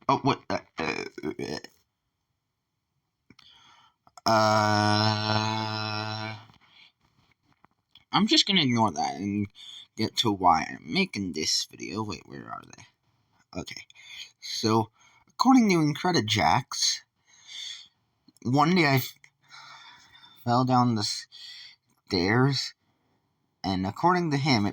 Oh, what? I'm just gonna ignore that and get to why I'm making this video. Wait, where are they? Okay. So, according to Incredijax, one day I fell down the stairs, and according to him,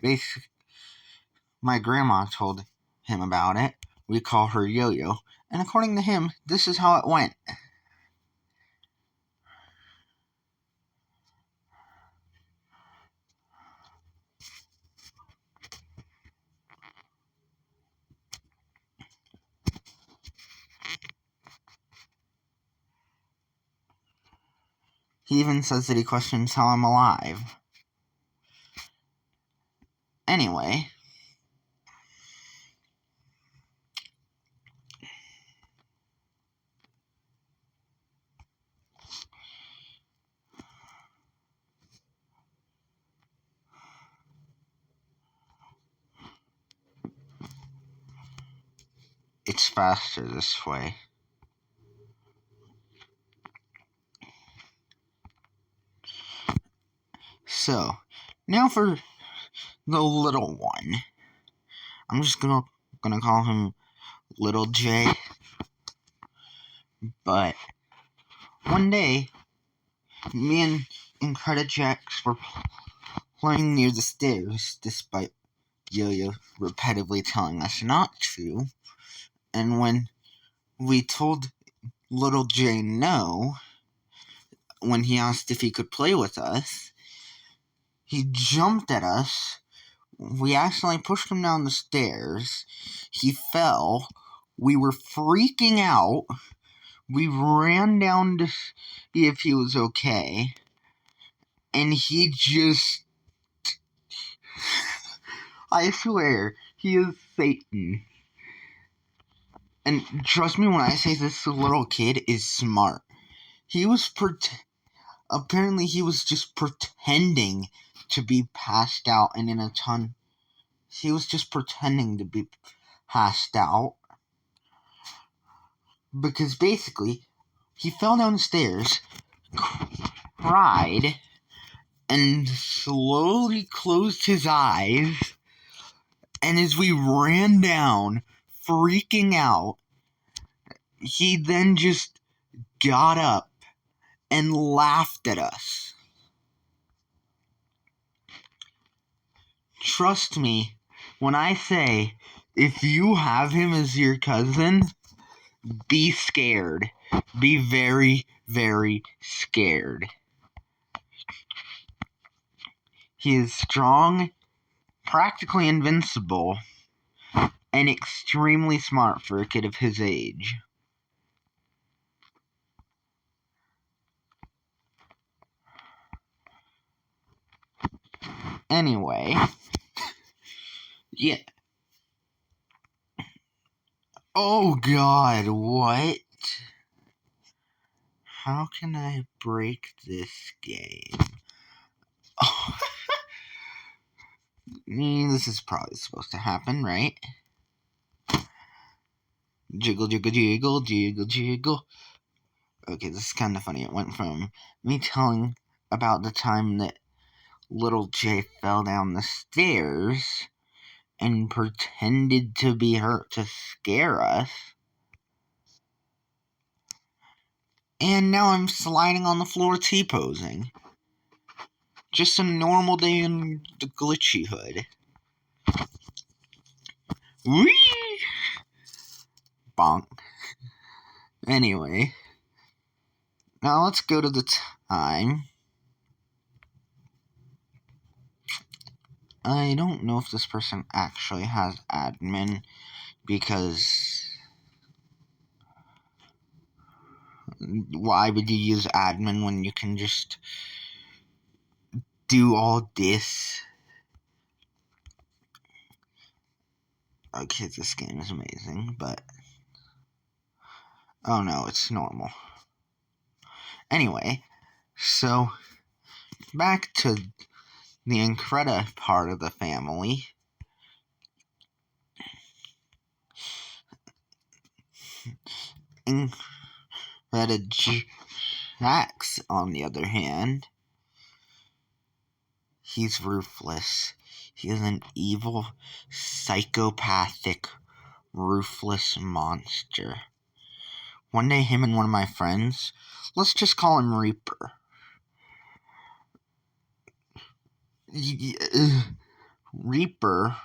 my grandma told him about it. We call her Yo-Yo, and according to him, this is how it went. He even says that he questions how I'm alive. Anyway, it's faster this way. So, now for the little one. I'm just gonna call him Little J. But one day, me and Incredijax were playing near the stairs, despite Yo-Yo repetitively telling us not to. And when we told Little J no, when he asked if he could play with us, he jumped at us. We accidentally pushed him down the stairs. He fell. We were freaking out. We ran down to see if he was okay. And he just... I swear, he is Satan. And trust me when I say this little kid is smart. He was apparently he was just pretending to be passed out and in a ton. He was just pretending to be passed out. Because basically, he fell down the stairs, cried, and slowly closed his eyes. And as we ran down, freaking out, he then just got up and laughed at us. Trust me when I say, if you have him as your cousin, be scared. Be very, very scared. He is strong, practically invincible, and extremely smart for a kid of his age. Anyway, yeah. Oh God, what? How can I break this game? Oh. This is probably supposed to happen, right? Jiggle, jiggle, jiggle, jiggle, jiggle. Okay, this is kind of funny. It went from me telling about the time that Little J fell down the stairs and pretended to be hurt to scare us. And now I'm sliding on the floor T-posing. Just a normal day in the glitchy hood. Whee! Bonk. Anyway. Now let's go to the time. I don't know if this person actually has admin, because why would you use admin when you can just do all this? Okay, this game is amazing, but... oh no, it's normal. Anyway, so back to the Increda part of the family. Jax, on the other hand, he's ruthless. He is an evil, psychopathic, ruthless monster. One day, him and one of my friends, let's just call him Reaper. Reaper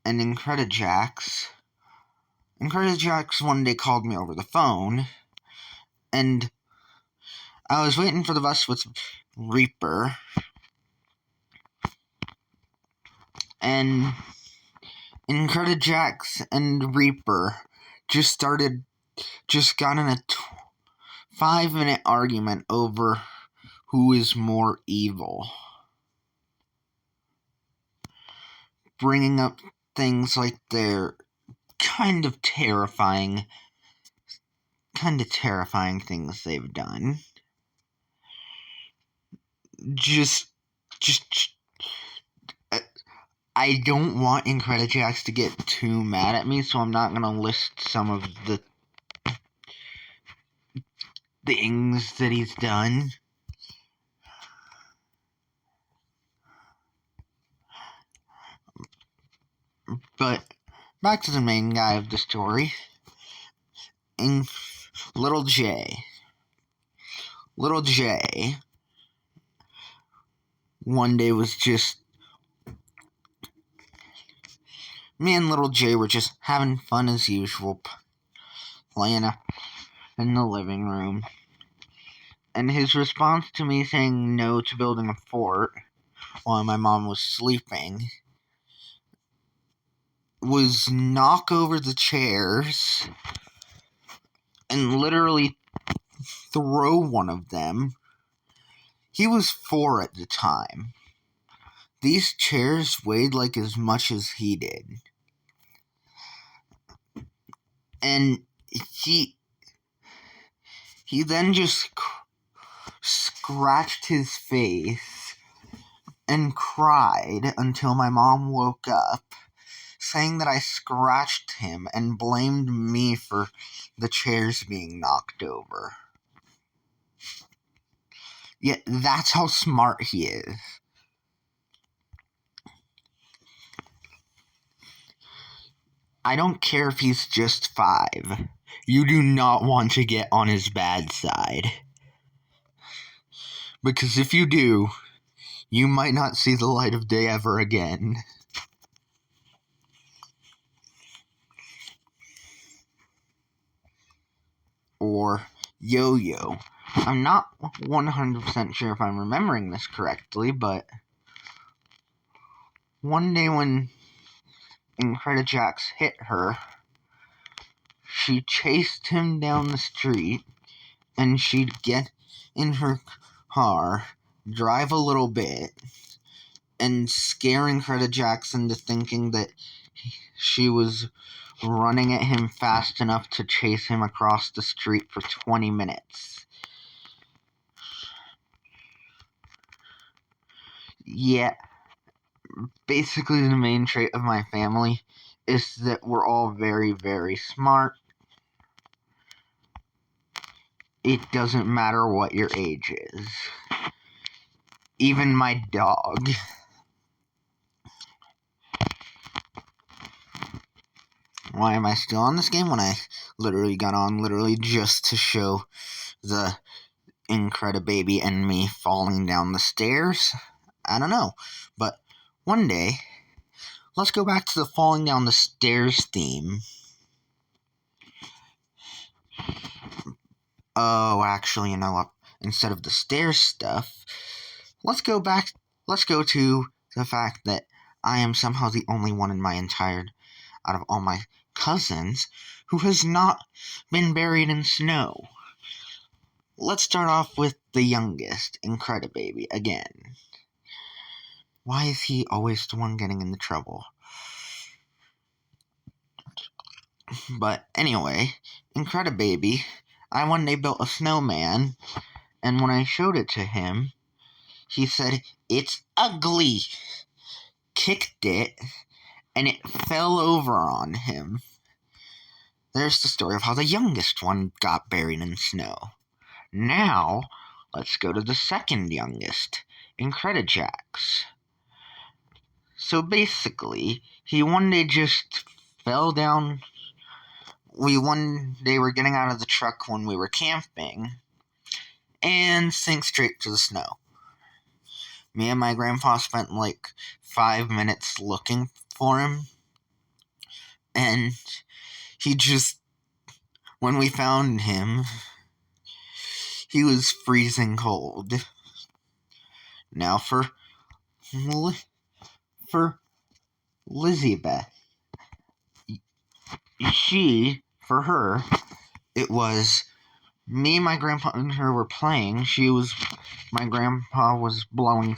and Incredijax one day called me over the phone, and I was waiting for the bus with Reaper, and Incredijax and Reaper just got in a 5-minute argument over who is more evil, bringing up things like their kind of terrifying things they've done. I don't want Incredijax to get too mad at me, so I'm not gonna list some of the things that he's done. But back to the main guy of the story. Little J. Little J one day was just... Me and Little J were just having fun as usual, playing in the living room. And his response to me saying no to building a fort while my mom was sleeping was knock over the chairs and literally throw one of them. He was 4 at the time. These chairs weighed like as much as he did. And he then just scratched his face and cried until my mom woke up, saying that I scratched him and blamed me for the chairs being knocked over. Yet that's how smart he is. I don't care if he's just 5. You do not want to get on his bad side. Because if you do, you might not see the light of day ever again. Or Yo-Yo. I'm not 100% sure if I'm remembering this correctly, but one day when Incredijax hit her, she chased him down the street, and she'd get in her car, drive a little bit, and scare Incredijax into thinking that she was running at him fast enough to chase him across the street for 20 minutes. Yeah, basically the main trait of my family is that we're all very, very smart. It doesn't matter what your age is. Even my dog. Why am I still on this game when I literally got on just to show the Incredibaby and me falling down the stairs? I don't know. But one day, let's go back to the falling down the stairs theme. Oh, actually, you know what? Instead of the stairs stuff, let's go to the fact that I am somehow the only one out of all my cousins, who has not been buried in snow. Let's start off with the youngest, Incredibaby, again. Why is he always the one getting into trouble? But anyway, Incredibaby, I one day built a snowman, and when I showed it to him, he said, "It's ugly," kicked it, and it fell over on him. there's the story of how the youngest one got buried in snow. Now, let's go to the second youngest, Incredijax. So basically, he one day just fell down. One day were getting out of the truck when we were camping and sank straight to the snow. Me and my grandpa spent like 5 minutes looking for him, and when we found him, he was freezing cold. Now for Lizzie-Beth, for her, it was me, my grandpa, and her were playing. My grandpa was blowing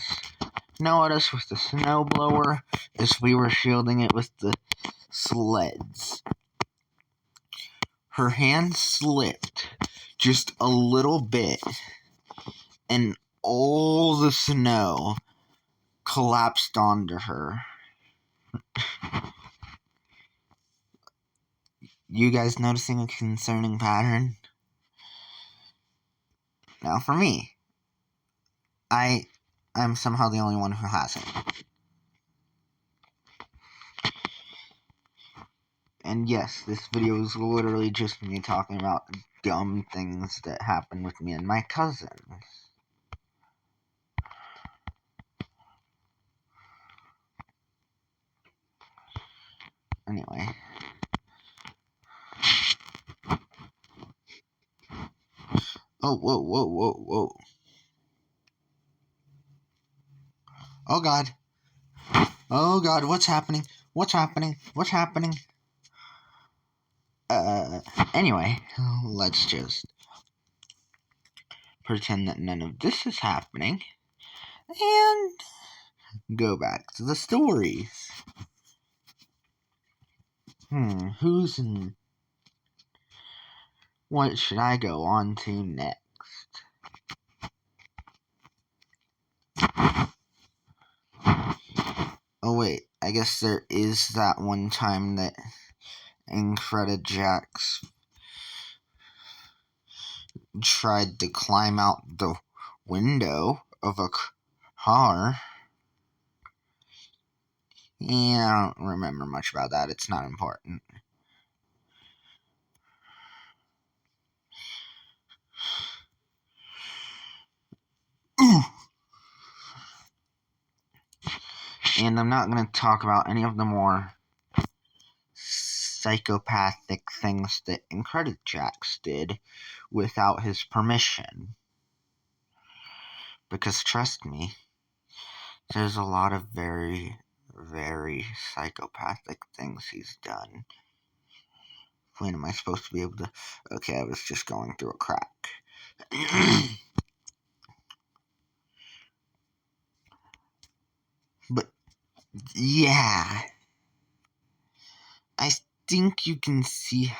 snow at us with the snow blower as we were shielding it with the sleds. Her hand slipped just a little bit, and all the snow collapsed onto her. You guys noticing a concerning pattern? Now for me, I'm somehow the only one who hasn't. And yes, this video is literally just me talking about dumb things that happened with me and my cousins. Anyway. Oh, whoa. Oh God, what's happening? Anyway, let's just pretend that none of this is happening and go back to the stories. What should I go on to next? Oh wait, I guess there is that one time that Incredijax tried to climb out the window of a car. Yeah, I don't remember much about that. It's not important. And I'm not going to talk about any of the more psychopathic things that Incredijax did without his permission. Because trust me, there's a lot of very, very psychopathic things he's done. When am I supposed to be able to... Okay, I was just going through a crack. But, yeah. I think you can see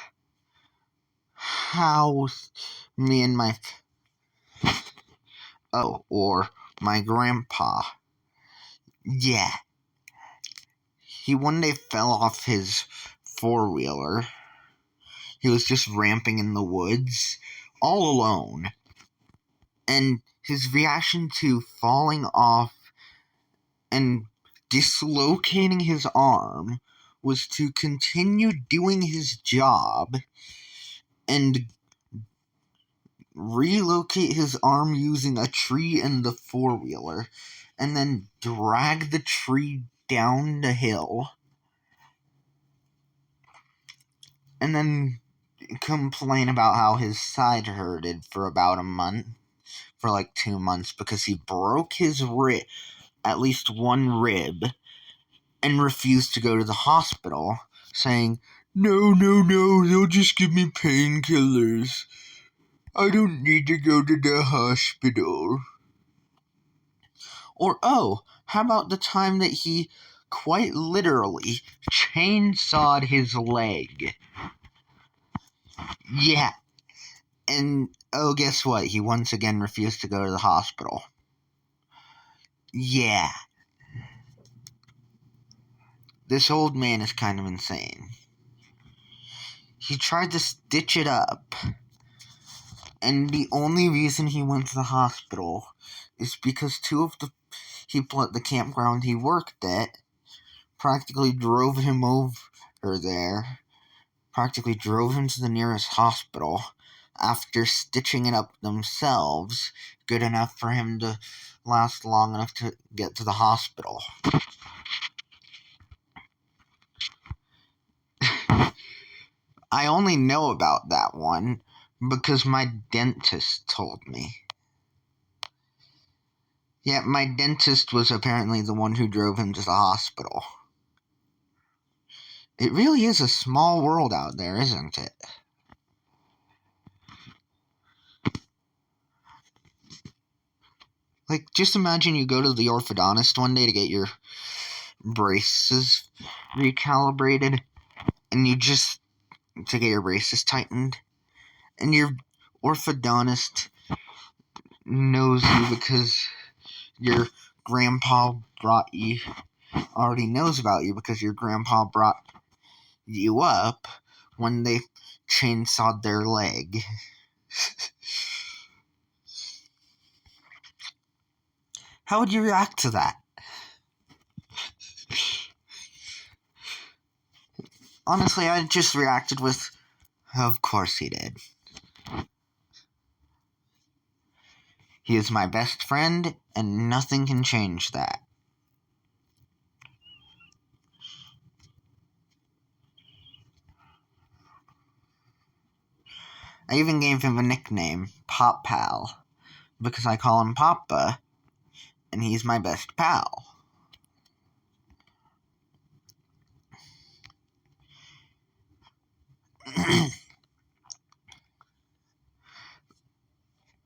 how me and my... or my grandpa. Yeah. He one day fell off his four-wheeler. He was just ramping in the woods, all alone. And his reaction to falling off and dislocating his arm was to continue doing his job and relocate his arm using a tree and the four-wheeler, and then drag the tree down the hill, and then complain about how his side hurted for about a month, for like 2 months, because he broke his at least one rib, and refused to go to the hospital, saying, No, they'll just give me painkillers. I don't need to go to the hospital. Or, how about the time that he quite literally chainsawed his leg? Yeah. And, guess what? He once again refused to go to the hospital. Yeah. This old man is kind of insane. he tried to stitch it up. And the only reason he went to the hospital is because two of the people at the campground he worked at practically drove him over there, practically drove him to the nearest hospital after stitching it up themselves, good enough for him to last long enough to get to the hospital. I only know about that one because my dentist told me. Yeah, my dentist was apparently the one who drove him to the hospital. It really is a small world out there, isn't it? Like, just imagine you go to the orthodontist one day to get your braces recalibrated, and to get your braces tightened, and your orthodontist knows you because your grandpa already knows about you because your grandpa brought you up when they chainsawed their leg. How would you react to that? Honestly, I just reacted with, of course he did. He is my best friend, and nothing can change that. I even gave him a nickname, Pop Pal, because I call him Papa, and he's my best pal.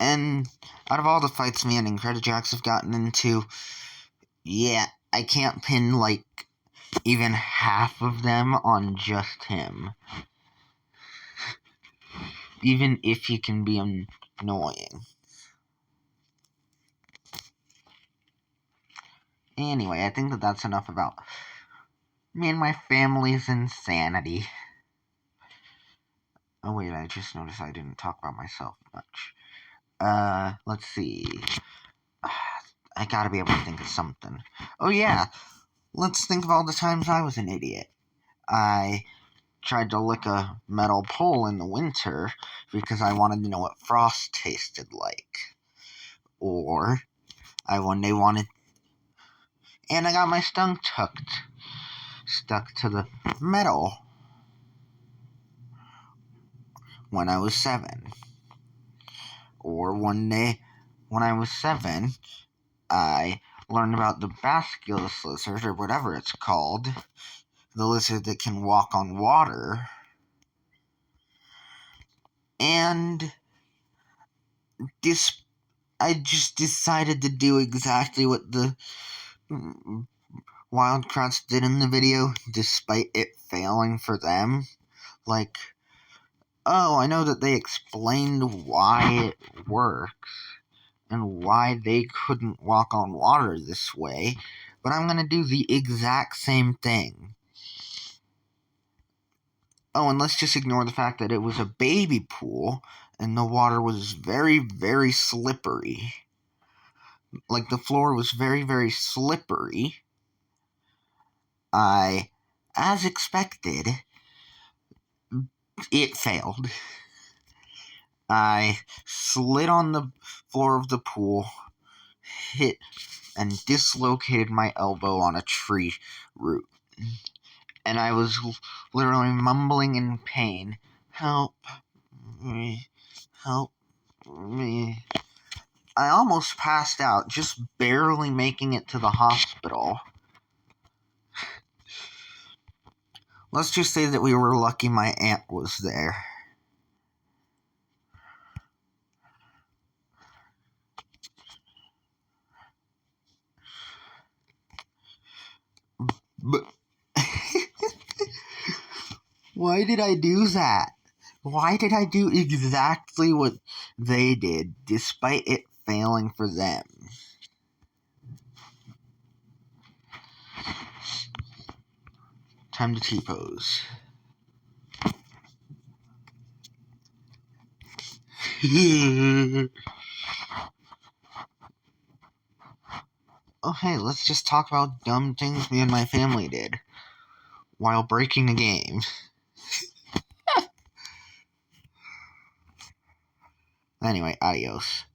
And out of all the fights me and Incredijax have gotten into, yeah, I can't pin, even half of them on just him. Even if he can be annoying. Anyway, I think that's enough about me and my family's insanity. Oh wait, I just noticed I didn't talk about myself much. Let's see. I gotta be able to think of something. Oh yeah, let's think of all the times I was an idiot. I tried to lick a metal pole in the winter because I wanted to know what frost tasted like. Or I one day wanted... And I got my tongue stuck to the metal when I was 7. Or one day when I was 7, I learned about the Basculus lizard, or whatever it's called, the lizard that can walk on water, and I just decided to do exactly what the Wildcrats did in the video, despite it failing for them. Like, oh, I know that they explained why it works, and why they couldn't walk on water this way, but I'm gonna do the exact same thing. Oh, and let's just ignore the fact that it was a baby pool, and the water was very, very slippery. Like, the floor was very, very slippery. As expected, it failed. I slid on the floor of the pool, hit and dislocated my elbow on a tree root. And I was literally mumbling in pain, "Help me, help me." I almost passed out, just barely making it to the hospital. Let's just say that we were lucky my aunt was there. But why did I do that? Why did I do exactly what they did, despite it failing for them? Time to T-pose. Oh, hey, let's just talk about dumb things me and my family did while breaking the game. Anyway, adios.